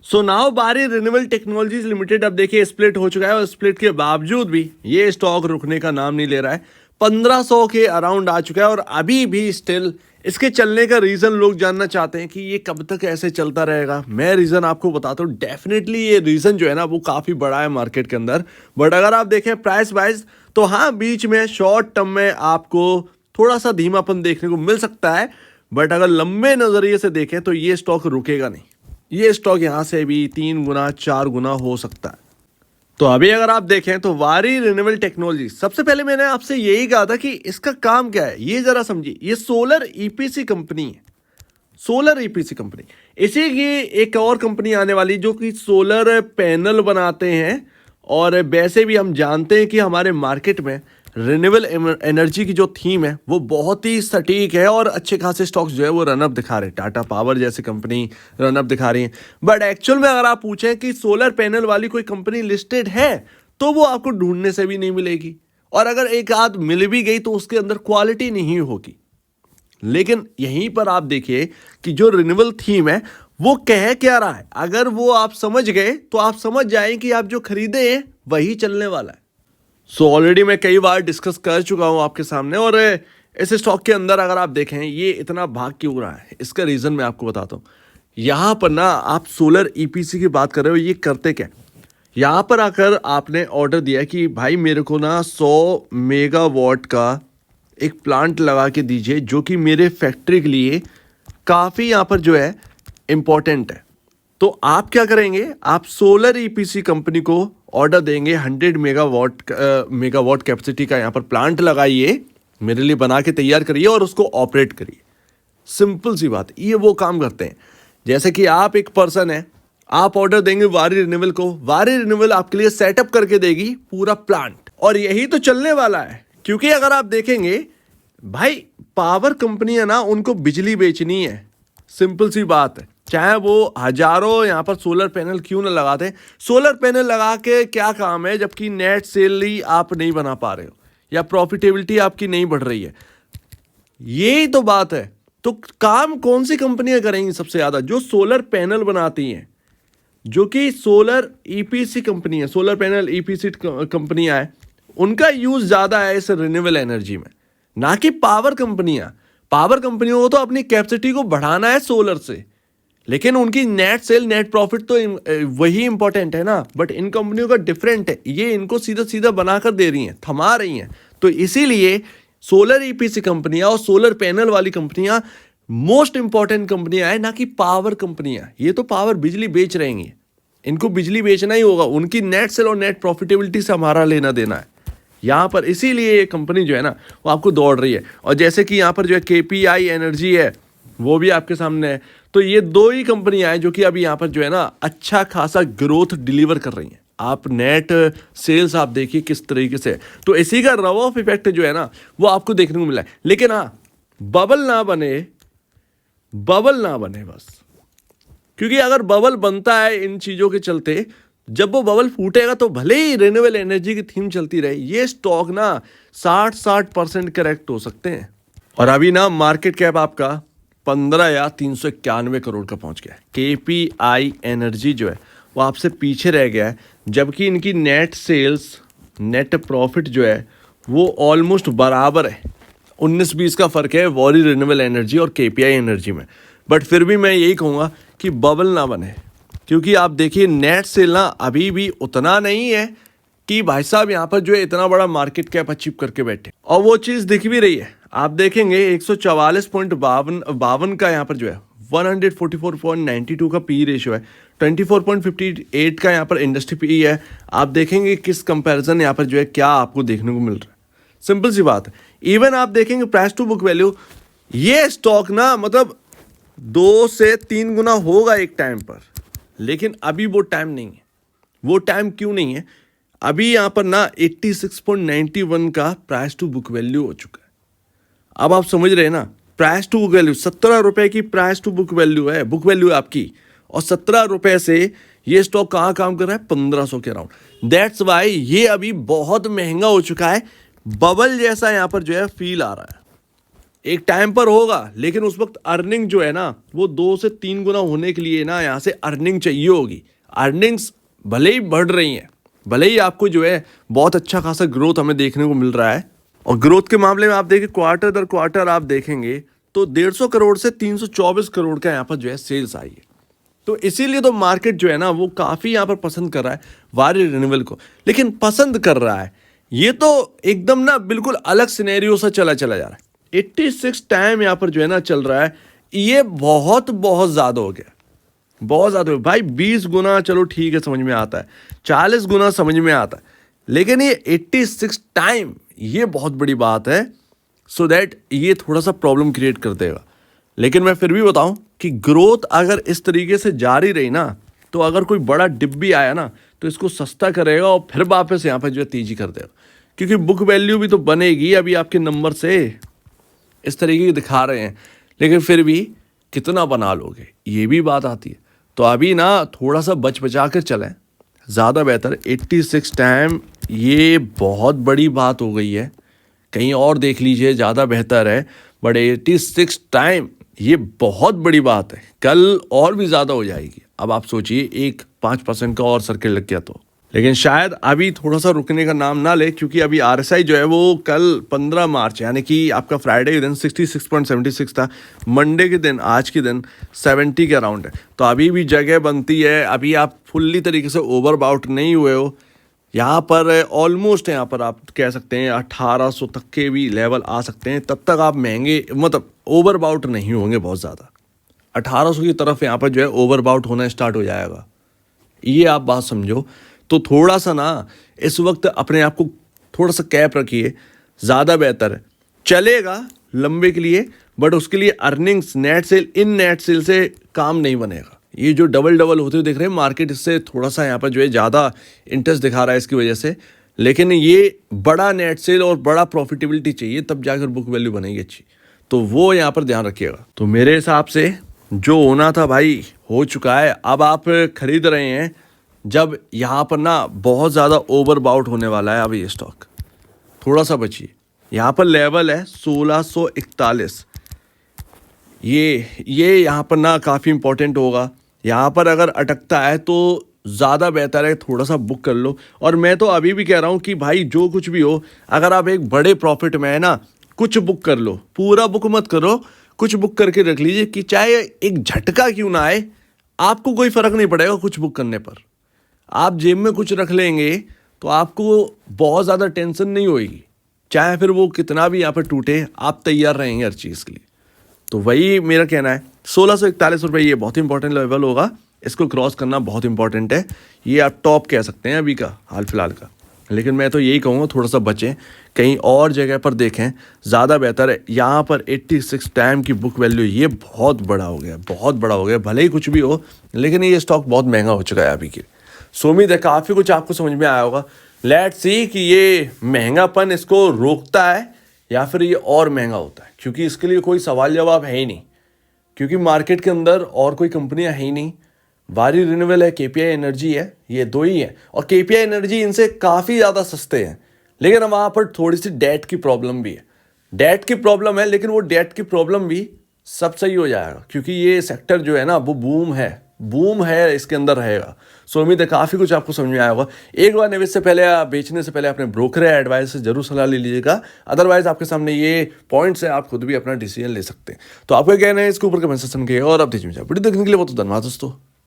So now बारी renewable technologies limited अब देखिए स्प्लिट हो चुका है और स्प्लिट के बावजूद भी ये स्टॉक रुकने का नाम नहीं ले रहा है। 1500 के अराउंड आ चुका है और अभी भी स्टिल इसके चलने का रीजन लोग जानना चाहते हैं कि ये कब तक ऐसे चलता रहेगा। मैं रीजन आपको बताता हूँ। डेफिनेटली ये रीजन जो है ना वो काफी बड़ा है मार्केट के अंदर, बट अगर आप देखें प्राइस वाइज तो हाँ बीच में शॉर्ट टर्म में आपको थोड़ा सा धीमापन देखने को मिल सकता है, बट अगर लंबे नजरिए से देखें तो ये स्टॉक रुकेगा नहीं। ये स्टॉक यहां से भी 3 गुना 4 गुना हो सकता है। तो अभी अगर आप देखें तो वारी रिन्यूएबल टेक्नोलॉजी, सबसे पहले मैंने आपसे यही कहा था कि इसका काम क्या है ये जरा समझिए। ये सोलर ईपीसी कंपनी है, सोलर ईपीसी कंपनी। इसी की एक और कंपनी आने वाली जो कि सोलर पैनल बनाते हैं। और वैसे भी हम जानते हैं कि हमारे मार्केट में रिन्यूएबल एनर्जी की जो थीम है वो बहुत ही सटीक है और अच्छे खासे स्टॉक्स जो है वो रनअप दिखा रहे हैं। टाटा पावर जैसी कंपनी रनअप दिखा रही है, बट एक्चुअल में अगर आप पूछें कि सोलर पैनल वाली कोई कंपनी लिस्टेड है तो वो आपको ढूंढने से भी नहीं मिलेगी, और अगर एक आध मिल भी गई तो उसके अंदर क्वालिटी नहीं होगी। लेकिन यहीं पर आप देखिए कि जो रिन्यूएबल थीम है वो कह क्या रहा है। अगर वो आप समझ गए तो आप समझ जाएं कि आप जो खरीदे हैं वही चलने वाला है। सो ऑलरेडी मैं कई बार डिस्कस कर चुका हूं आपके सामने, और इस स्टॉक के अंदर अगर आप देखें ये इतना भाग क्यों रहा है, इसका रीजन मैं आपको बताता हूं। यहां पर ना आप सोलर ईपीसी की बात कर रहे हो, ये करते क्या। यहां पर आकर आपने ऑर्डर दिया कि भाई मेरे को ना 100 मेगावाट का एक प्लांट लगा के दीजिए जो कि मेरे फैक्ट्री के लिए काफ़ी यहाँ पर जो है इम्पोर्टेंट है। तो आप क्या करेंगे, आप सोलर ईपीसी कंपनी को ऑर्डर देंगे 100 मेगावाट कैपेसिटी का यहाँ पर प्लांट लगाइए, मेरे लिए बना के तैयार करिए और उसको ऑपरेट करिए। सिंपल सी बात, ये वो काम करते हैं। जैसे कि आप एक पर्सन है, आप ऑर्डर देंगे वारी रिन्यूएबल को, वारी रिन्यूएबल आपके लिए सेटअप करके देगी पूरा प्लांट, और यही तो चलने वाला है। क्योंकि अगर आप देखेंगे भाई पावर कंपनियां ना उनको बिजली बेचनी है, सिंपल सी बात है। चाहे वो हजारों यहाँ पर सोलर पैनल क्यों ना लगाते, सोलर पैनल लगा के क्या काम है जबकि नेट सेल ही आप नहीं बना पा रहे हो या प्रॉफिटेबिलिटी आपकी नहीं बढ़ रही है। यही तो बात है। तो काम कौन सी कंपनियां करेंगी सबसे ज्यादा, जो सोलर पैनल बनाती हैं, जो कि सोलर ईपीसी कंपनी है, सोलर पैनल ईपीसी कंपनियां है, उनका यूज ज्यादा है इस रिन्यूएबल एनर्जी में, ना कि पावर कंपनियां। पावर कंपनियों को तो अपनी कैपेसिटी को बढ़ाना है सोलर से, लेकिन उनकी नेट सेल नेट प्रॉफिट तो वही इंपॉर्टेंट है ना। बट इन कंपनियों का डिफरेंट है, ये इनको सीधा सीधा बनाकर दे रही हैं, थमा रही हैं। तो इसीलिए सोलर ईपीसी कंपनियां और सोलर पैनल वाली कंपनियां मोस्ट इंपॉर्टेंट कंपनियां है, ना कि पावर कंपनियां। ये तो पावर बिजली बेच रही हैं, इनको बिजली बेचना ही होगा, उनकी नेट सेल और नेट प्रॉफिटेबिलिटी से हमारा लेना देना है यहाँ पर। इसीलिए ये कंपनी जो है ना वो आपको दौड़ रही है। और जैसे कि यहाँ पर जो है केपीआई एनर्जी है वो भी आपके सामने है। तो ये दो ही कंपनियां हैं जो कि अभी यहाँ पर जो है ना अच्छा खासा ग्रोथ डिलीवर कर रही हैं। आप नेट सेल्स आप देखिए किस तरीके से, तो इसी का रव ऑफ इफेक्ट जो है ना वो आपको देखने को मिला है। लेकिन हाँ बबल ना बने बस, क्योंकि अगर बबल बनता है इन चीजों के चलते, जब वो बबल फूटेगा तो भले ही रिन्यूएबल एनर्जी की थीम चलती रहे, ये स्टॉक ना 60% करेक्ट हो सकते हैं। और अभी ना मार्केट कैप आपका 15 या 391 करोड़ का पहुंच गया है। केपीआई एनर्जी जो है वो आपसे पीछे रह गया है, जबकि इनकी नेट सेल्स नेट प्रॉफिट जो है वो ऑलमोस्ट बराबर है। 19-20 का फर्क है वारी रिन्यूएबल एनर्जी और केपीआई एनर्जी में। बट फिर भी मैं यही कहूँगा कि बबल ना बने, क्योंकि आप देखिए नेट सेल ना अभी भी उतना नहीं है कि भाई साहब यहाँ पर जो है इतना बड़ा मार्केट कैप अचीव करके बैठे, और वो चीज़ दिख भी रही है। आप देखेंगे 144.52 का यहाँ पर जो है 144.92 का पी रेशियो है, 24.58 का यहाँ पर इंडस्ट्री पी है। आप देखेंगे किस कंपैरिजन यहाँ पर जो है क्या आपको देखने को मिल रहा है। सिंपल सी बात है। इवन आप देखेंगे प्राइस टू बुक वैल्यू, ये स्टॉक ना मतलब 2 से 3 गुना होगा एक टाइम पर, लेकिन अभी वो टाइम नहीं है। वो टाइम क्यों नहीं है, अभी यहाँ पर ना 86.91 का प्राइस टू बुक वैल्यू हो चुका है। अब आप समझ रहे हैं ना, प्राइस टू बुक वैल्यू 17 रुपए की प्राइस टू बुक वैल्यू है, बुक वैल्यू है आपकी, और 17 रुपए से ये स्टॉक कहाँ काम कर रहा है, 1500 के अराउंड। दैट्स वाई ये अभी बहुत महंगा हो चुका है, बबल जैसा यहाँ पर जो है फील आ रहा है। एक टाइम पर होगा, लेकिन उस वक्त अर्निंग जो है ना वो 2 से 3 गुना होने के लिए ना यहाँ से अर्निंग चाहिए होगी। अर्निंग्स भले ही बढ़ रही हैं, भले ही आपको जो है बहुत अच्छा खासा ग्रोथ हमें देखने को मिल रहा है, और ग्रोथ के मामले में आप देखिए क्वार्टर दर क्वार्टर आप देखेंगे तो 150 करोड़ से 324 करोड़ का यहाँ पर जो है सेल्स आई है। तो इसीलिए तो मार्केट जो है ना वो काफ़ी यहाँ पर पसंद कर रहा है वारी रिन्यूएबल को। लेकिन पसंद कर रहा है, ये तो एकदम ना बिल्कुल अलग सिनेरियो सा चला जा रहा है। 86 टाइम यहाँ पर जो है ना चल रहा है, ये बहुत ज़्यादा हो गया, बहुत ज़्यादा हो गया भाई। 20 गुना चलो ठीक है, समझ में आता है, 40 गुना समझ में आता है, लेकिन ये 86 टाइम ये बहुत बड़ी बात है। सो दैट ये थोड़ा सा प्रॉब्लम क्रिएट कर देगा। लेकिन मैं फिर भी बताऊं कि ग्रोथ अगर इस तरीके से जारी रही ना, तो अगर कोई बड़ा डिप भी आया ना तो इसको सस्ता करेगा और फिर वापस यहाँ पर जो है तेजी कर देगा, क्योंकि बुक वैल्यू भी तो बनेगी। अभी आपके नंबर से इस तरीके के दिखा रहे हैं, लेकिन फिर भी कितना बना लोगे, ये भी बात आती है। तो अभी ना थोड़ा सा बच बचा कर चलें, ज़्यादा बेहतर। 86 टाइम ये बहुत बड़ी बात हो गई है, कहीं और देख लीजिए ज़्यादा बेहतर है, बट 86 टाइम ये बहुत बड़ी बात है। कल और भी ज़्यादा हो जाएगी। अब आप सोचिए एक 5% का और सर्किल लग गया तो, लेकिन शायद अभी थोड़ा सा रुकने का नाम ना ले, क्योंकि अभी RSI जो है वो कल 15 मार्च यानी कि आपका फ्राइडे के दिन 66.76 था, मंडे के दिन आज के दिन 70 के अराउंड है। तो अभी भी जगह बनती है, अभी आप फुल्ली तरीके से ओवरबाउट नहीं हुए हो। यहाँ पर ऑलमोस्ट यहाँ पर आप कह सकते हैं 1800 तक के भी लेवल आ सकते हैं, तब तक आप महंगे मतलब ओवरबाउट नहीं होंगे बहुत ज़्यादा। 1800 की तरफ यहाँ पर जो है ओवरबाउट होना स्टार्ट हो जाएगा, ये आप बात समझो। तो थोड़ा सा ना इस वक्त अपने आप को थोड़ा सा कैप रखिए, ज़्यादा बेहतर है। चलेगा लंबे के लिए, बट उसके लिए अर्निंग्स नेट सेल इन नेट सेल से काम नहीं बनेगा। ये जो डबल होते हुए दिख रहे हैं मार्केट, इससे थोड़ा सा यहाँ पर जो है ज़्यादा इंटरेस्ट दिखा रहा है इसकी वजह से। लेकिन ये बड़ा नेट सेल और बड़ा प्रॉफिटेबिलिटी चाहिए, तब जाकर बुक वैल्यू बनेगी अच्छी। तो वो यहाँ पर ध्यान रखिएगा। तो मेरे हिसाब से जो होना था भाई हो चुका है। अब आप खरीद रहे हैं जब यहाँ पर ना बहुत ज़्यादा ओवरबाउट होने वाला है। अब ये स्टॉक थोड़ा सा बचिए। यहाँ पर लेवल है 1641, ये यहाँ पर ना काफ़ी इंपॉर्टेंट होगा। यहाँ पर अगर अटकता है तो ज़्यादा बेहतर है थोड़ा सा बुक कर लो। और मैं तो अभी भी कह रहा हूँ कि भाई जो कुछ भी हो, अगर आप एक बड़े प्रॉफिट में है ना, कुछ बुक कर लो, पूरा बुक मत करो, कुछ बुक करके रख लीजिए कि चाहे एक झटका क्यों ना आए, आपको कोई फ़र्क नहीं पड़ेगा। कुछ बुक करने पर आप जेब में कुछ रख लेंगे तो आपको बहुत ज़्यादा टेंशन नहीं होगी, चाहे फिर वो कितना भी यहाँ पर टूटे, आप तैयार रहेंगे हर चीज़ के लिए। तो वही मेरा कहना है। 1641 रुपये ये बहुत इंपॉर्टेंट लेवल होगा, इसको क्रॉस करना बहुत इंपॉर्टेंट है। ये आप टॉप कह सकते हैं अभी का, हाल फिलहाल का। लेकिन मैं तो यही कहूँगा थोड़ा सा बचें, कहीं और जगह पर देखें, ज़्यादा बेहतर है। यहाँ पर 86 टाइम की बुक वैल्यू ये बहुत बड़ा हो गया, बहुत बड़ा हो गया। भले ही कुछ भी हो, लेकिन ये स्टॉक बहुत महंगा हो चुका है अभी के। सो उम्मीद है काफ़ी कुछ आपको समझ में आया होगा। लेट्स सी कि ये महंगापन इसको रोकता है या फिर ये और महंगा होता है, क्योंकि इसके लिए कोई सवाल जवाब है ही नहीं, क्योंकि मार्केट के अंदर और कोई कंपनियां है ही नहीं। वारी रिन्यूएबल है, KPI एनर्जी है, ये दो ही है। और KPI एनर्जी इनसे काफ़ी ज़्यादा सस्ते हैं, लेकिन वहाँ पर थोड़ी सी डेट की प्रॉब्लम भी है। डेट की प्रॉब्लम है, लेकिन वो डेट की प्रॉब्लम भी सब सही हो जाएगा, क्योंकि ये सेक्टर जो है ना वो बूम है इसके अंदर रहेगा। सो उम्मीद है काफ़ी कुछ आपको समझ में आया होगा। एक बार निवेश से पहले या बेचने से पहले अपने ब्रोकर या एडवाइस से जरूर सलाह ले लीजिएगा। अदरवाइज आपके सामने ये पॉइंट्स है, आप खुद भी अपना डिसीजन ले सकते हैं। तो आपका क्या कहना है इसके ऊपर कमेंट सेक्शन में, और आप दीजिए वीडियो देखने के लिए बहुत धन्यवाद दोस्तों।